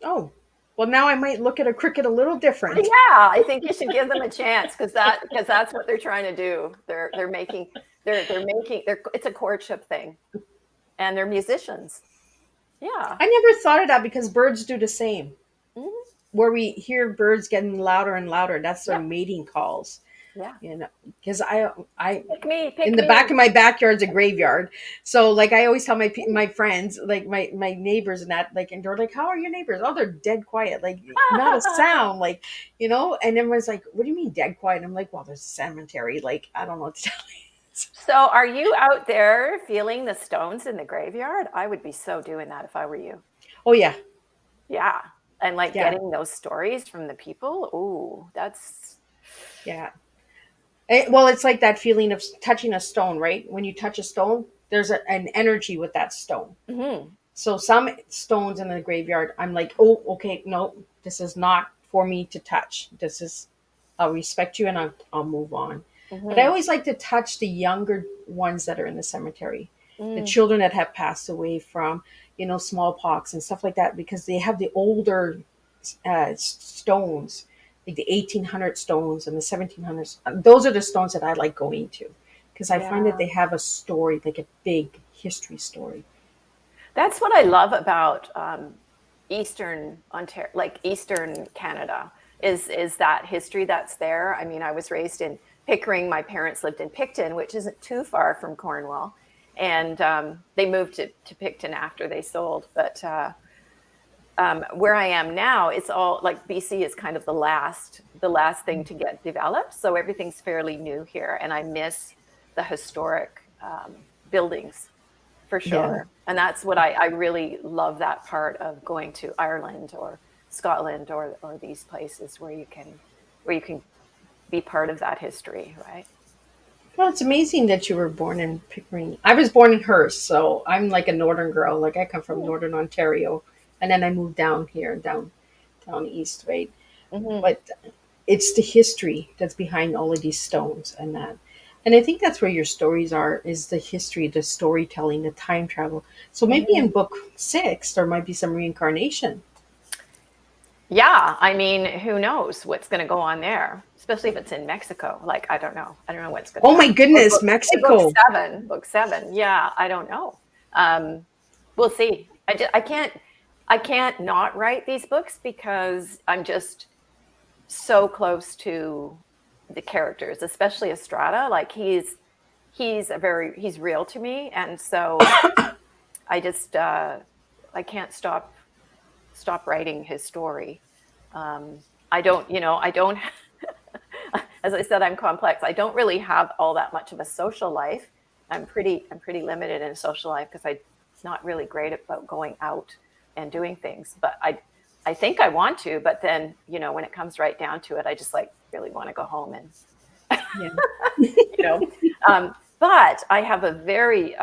Oh. Well, now I might look at a cricket a little different. Yeah, I think you should give them a chance because that's what they're trying to do. It's a courtship thing, and they're musicians. Yeah. I never thought of that because birds do the same. Mhm. Where we hear birds getting louder and louder, that's their Yeah. mating calls. Yeah. Because I Pick in the me. back of my backyard's a graveyard, so like I always tell my friends, like my neighbors and that, like, and they're like, how are your neighbors? Oh, they're dead quiet, like not a sound, like, and everyone's like, what do you mean dead quiet? And I'm like, well, there's a cemetery, like I don't know what to tell you. So, are you out there feeling the stones in the graveyard? I would be so doing that if I were you. Oh yeah. Yeah. And like Yeah. getting those stories from the people. Ooh, that's Yeah. Well, it's like that feeling of touching a stone, right? When you touch a stone, there's an energy with that stone. mhm. So some stones in the graveyard, I'm like, oh, okay, no, this is not for me to touch. This is, I'll respect you, and I'll move on. But I Mhm. always like to touch the younger ones that are in the cemetery, the Mm. children that have passed away from, smallpox and stuff like that, because they have the older stones, like the 1800 stones and the 1700s. Those are the stones that I like going to, because I find that Yeah. they have a story, like a big history story. That's what I love about Eastern Ontario, like Eastern Canada, is that history that's there. I mean, I was raised in Pickering. My parents lived in Picton, which isn't too far from Cornwall, and they moved to Picton after they sold. But where I am now, it's all like BC is kind of the last thing to get developed. So everything's fairly new here, and I miss the historic buildings for Yeah. sure. And that's what I really love, that part of going to Ireland or Scotland or these places where you can be part of that history, right? Well, it's amazing that you were born in Pickering. I was born in Hearst, so I'm like a northern girl. Like I come from northern Ontario, and then I moved down here, down east, right? Mm-hmm. But it's the history that's behind all of these stones and that. And I think that's where your stories are, is the history, the storytelling, the time travel. So maybe Mm-hmm. in book 6 there might be some reincarnation. Yeah, I mean, who knows what's going to go on there, especially if it's in Mexico. Like, I don't know. I don't know what's going to Oh my happen. Or goodness, book Mexico. seven, book seven. Yeah, I don't know. Um, we'll see. I can't not write these books because I'm just so close to the characters, especially Estrada. Like he's real to me, and so I just I can't stop writing his story. I don't, I don't, as I said, I'm complex. I don't really have all that much of a social life. I'm pretty limited in a social life because I'm not really great about going out and doing things. But I think I want to. But then, when it comes right down to it, I just like really want to go home and, Yeah. you know. But I have a very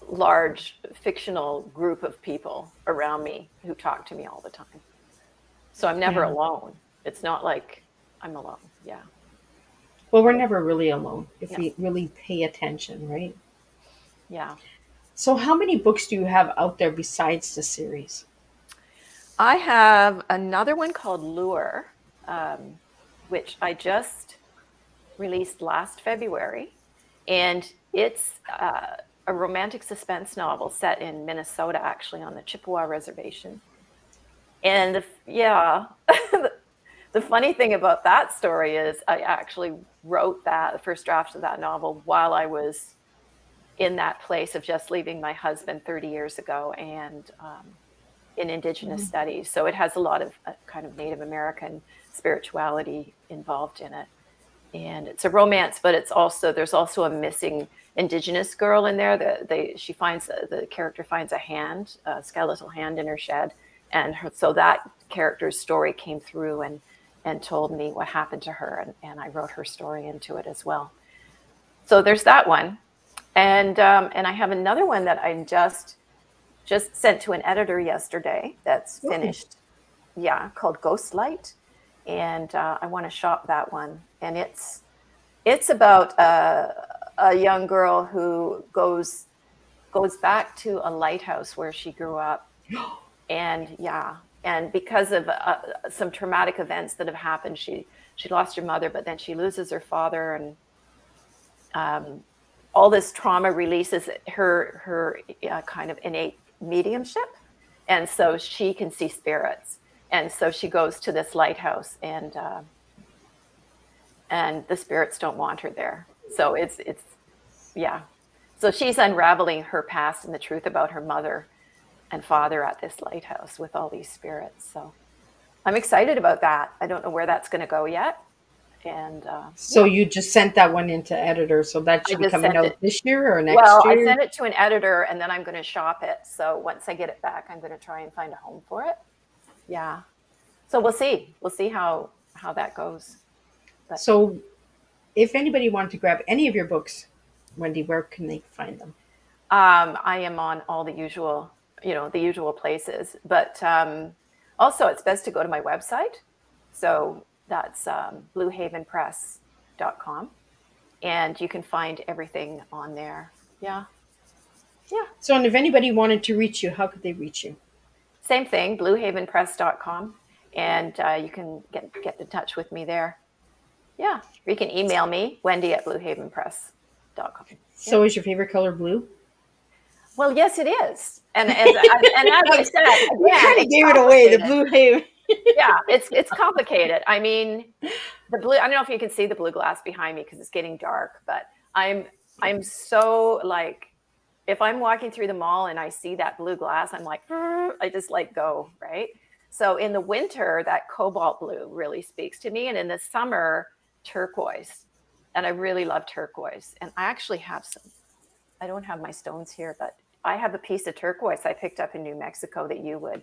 large fictional group of people around me who talk to me all the time. So I'm never Yeah. alone. It's not like I'm alone. Yeah. Well, we're So never really alone if no. we really pay attention, right? Yeah. So how many books do you have out there besides the series? I have another one called Lure, um, which I just released last February. And it's a romantic suspense novel set in Minnesota, actually, on the Chippewa Reservation. And yeah, the funny thing about that story is I actually wrote the first draft of that novel while I was in that place of just leaving my husband 30 years ago and in Indigenous Mhm. studies. So it has a lot of kind of Native American spirituality involved in it. And it's a romance, but there's also a missing Indigenous girl in there. The character finds a skeletal hand in her shed, and so that character's story came through and told me what happened to her, and I wrote her story into it as well. So there's that one, and I have another one that I just sent to an editor yesterday. That's Oh, finished. Yeah, called Ghostlight, and I want to shop that one, and it's about a young girl who goes back to a lighthouse where she grew up, and yeah, and because of some traumatic events that have happened, she lost her mother, but then she loses her father, and um, all this trauma releases her kind of innate mediumship, and so she can see spirits, and so she goes to this lighthouse, and the spirits don't want her there. So it's yeah. So she's unraveling her past and the truth about her mother and father at this lighthouse with all these spirits. So I'm excited about that. I don't know where that's going to go yet. And so yeah, you just sent that one into editor, so that I should be just coming sent out it. this year or next Well, I year? sent it to an editor and then I'm going to shop it. So once I get it back, I'm going to try and find a home for it. Yeah. So we'll see. We'll see how that goes. But So if anybody wanted to grab any of your books, Wendy, where can they find them? I am on all the usual places. But also, it's best to go to my website. So that's bluehavenpress.com. And you can find everything on there. Yeah. Yeah. So, and if anybody wanted to reach you, how could they reach you? Same thing, bluehavenpress.com. And you can get in touch with me there. Yeah. Or you can email me, Wendy at bluehavenpress.com. Yeah. So, is your favorite color blue? Well, yes, it is. And as I said, You again, kind of it's gave it away, the complicated. blue haven. Yeah, it's complicated. I mean, the blue. I don't know if you can see the blue glass behind me because it's getting dark, but I'm so like, if I'm walking through the mall and I see that blue glass, I'm like, I just like go right. So in the winter, that cobalt blue really speaks to me, and in the summer, turquoise. And I really love turquoise. And I actually have some. I don't have my stones here, but I have a piece of turquoise I picked up in New Mexico that you would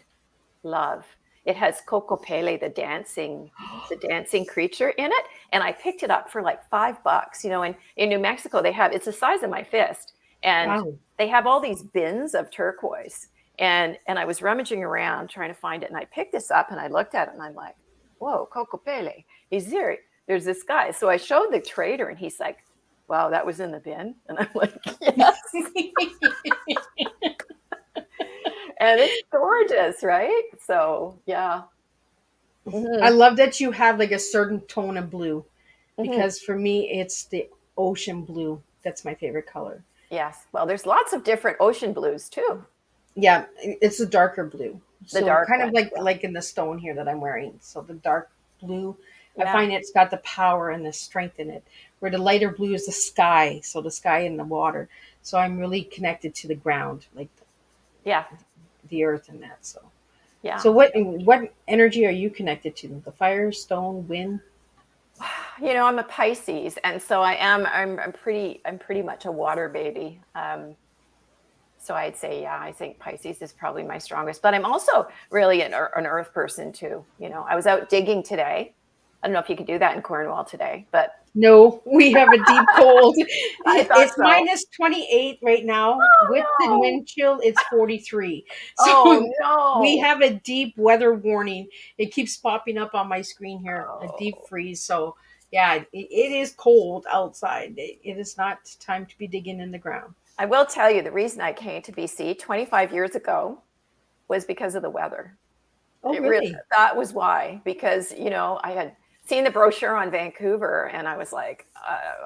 love. it has Kokopele, the dancing creature in it. And I picked it up for like $5. You know, in New Mexico, it's the size of my fist. And Wow. they have all these bins of turquoise. And I was rummaging around trying to find it. And I picked this up and I looked at it and I'm like, whoa, Kokopele. He's there. There's this guy. So I showed the trader and he's like, wow, that was in the bin. And I'm like, yes. And it's gorgeous, right? So, yeah. I love that you have like a certain tone of blue, Mm-hmm. because for me, it's the ocean blue. That's my favorite color. Yes. Well, there's lots of different ocean blues too. Yeah, it's a darker blue. The So dark kind of one. like Yeah. in the stone here that I'm wearing. So the dark blue, I Yeah. find it's got the power and the strength in it. Where the lighter blue is the sky, so the sky and the water. So I'm really connected to the ground, like Yeah. the earth and that. So Yeah. so what energy are you connected to? The fire, stone, wind? You know, I'm a Pisces, and so I'm pretty much a water baby. So I'd say, yeah, I think Pisces is probably my strongest, but I'm also really an earth person too. You know, I was out digging today. I don't know if you could do that in Cornwall today, but No, we have a deep cold. I thought It's so. minus 28 right now. With the Oh wind chill, it's 43. no. So we Oh have a deep weather warning. It keeps popping up on my screen here, a deep no. freeze. So yeah, it is cold outside. It is not time to be digging in the ground. I will tell you the reason I came to BC 25 years ago was because of the weather. Oh, It really, really? that was why, because, you know, I had seen the brochure on Vancouver and I was like,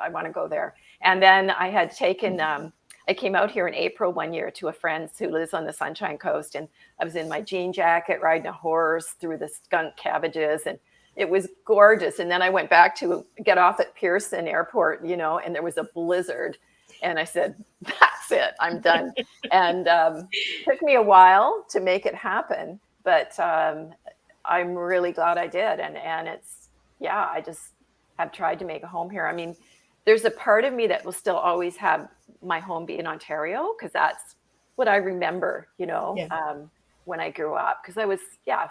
I want to go there. And then I had taken, I came out here in April one year to a friend who lives on the Sunshine Coast. And I was in my jean jacket riding a horse through the skunk cabbages. And it was gorgeous. And then I went back to get off at Pearson Airport, you know, and there was a blizzard. And I said, that's it, I'm done. And it took me a while to make it happen. But I'm really glad I did. And it's, yeah, I just have tried to make a home here. I mean, there's a part of me that will still always have my home be in Ontario because that's what I remember, you know, Yeah. when I grew up. Because I was,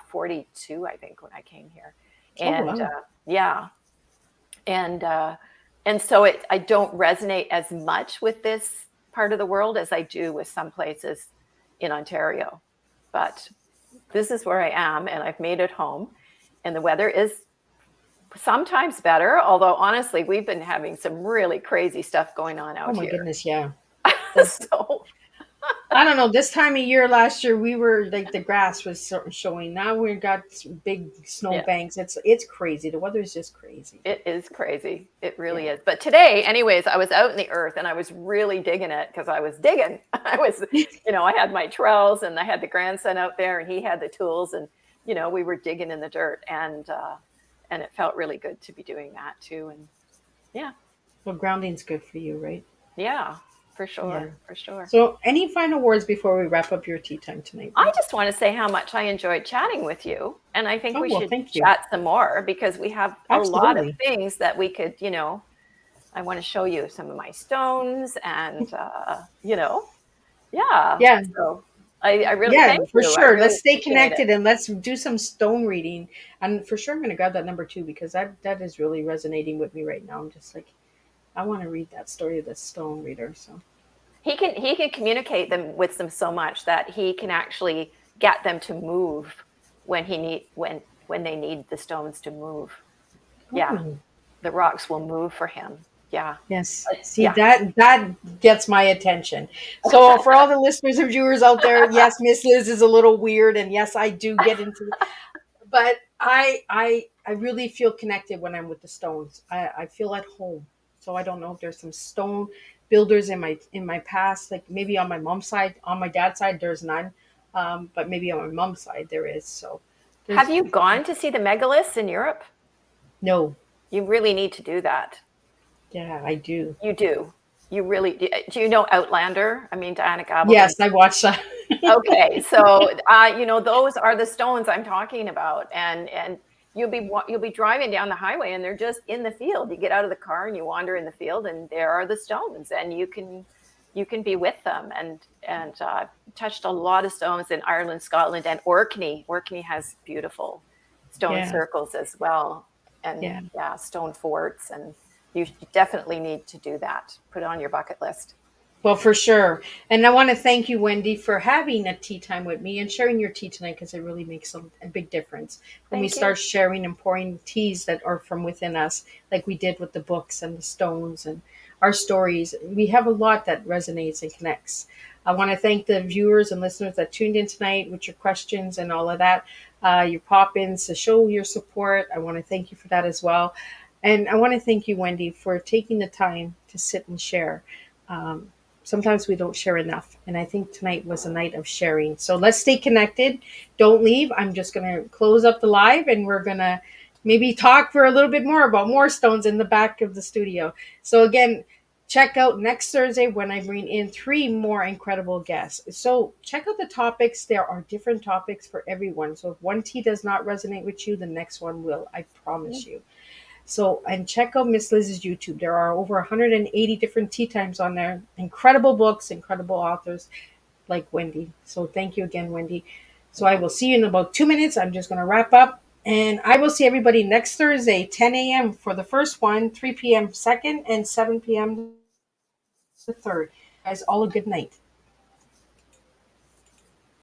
42, I think, when I came here. Oh, And wow. yeah. And so I don't resonate as much with this part of the world as I do with some places in Ontario. But this is where I am and I've made it home. And the weather is sometimes better, although honestly, we've been having some really crazy stuff going on out Oh my here. goodness, yeah. So I don't know. This time of year last year, we were like the grass was sort of showing. Now we've got big snow yeah, banks. It's crazy. The weather is just crazy. it is crazy. It really Yeah. is. But today, anyways, I was out in the earth and I was really digging it because I was digging. I was, you know, I had my trowels and I had the grandson out there and he had the tools and, you know, we were digging in the dirt and it felt really good to be doing that too. And yeah, Well, grounding's good for you, right? yeah, for Yeah. sure, for sure. So, any final words before we wrap up your tea time tonight? I just want to say how much I enjoyed chatting with you. And I think Oh, we well, should thank you. chat some more because we have a lot of Absolutely. things that we could, you know, I want to show you some of my stones and, you know, yeah. Yeah. So I really Yeah, thank for you. I sure. really Let's stay appreciate it. connected and let's do some stone reading. And for sure, I'm going to grab that number 2 because that is really resonating with me right now. I'm just like, I want to read that story of the stone reader. So, He can communicate them with them so much that he can actually get them to move when they need the stones to move. Yeah. oh, The rocks will move for him. Yeah. yes. See, Yeah. that gets my attention. So, for all the listeners and viewers out there, yes, Miss Liz is a little weird, and yes, I do get into, but I really feel connected when I'm with the stones. I feel at home. So I don't know if there's some stone builders in my past, like maybe on my mom's side. On my dad's side, there's none, but maybe on my mom's side there is. So there's Have you gone to see the megaliths in Europe? no. You really need to do that. Yeah, I do. You do. You really do. Do you know Outlander? I mean, Diana Gabaldon. Yes, I watched that. Okay, so you know those are the stones I'm talking about, and you'll be driving down the highway, and they're just in the field. You get out of the car and you wander in the field, and there are the stones, and you you can be with them, and touched a lot of stones in Ireland, Scotland, and Orkney. Orkney has beautiful stone circles as well, and stone forts, and you definitely need to do that. Put it on your bucket list. Well, for sure. And I want to thank you, Wendy, for having a tea time with me and sharing your tea tonight, because it really makes a big difference when we start sharing and pouring teas that are from within us, like we did with the books and the stones and our stories. We have a lot that resonates and connects. I want to thank the viewers and listeners that tuned in tonight with your questions and all of that, your pop-ins to show your support. I want to thank you for that as well. And I want to thank you, Wendy, for taking the time to sit and share. Sometimes we don't share enough. And I think tonight was a night of sharing. So let's stay connected. Don't leave. I'm just going to close up the live, and we're going to maybe talk for a little bit more about more stones in the back of the studio. So again, check out next Thursday when I bring in 3 more incredible guests. So check out the topics. There are different topics for everyone. So if one tea does not resonate with you, the next one will. I promise you. So, and check out Miss Liz's YouTube. There are over 180 different tea times on there. Incredible books, incredible authors like Wendy. So thank you again, Wendy. So I will see you in about 2 minutes. I'm just going to wrap up. And I will see everybody next Thursday, 10 a.m. for the first one, 3 p.m. second, and 7 p.m. the third. Guys, all a good night.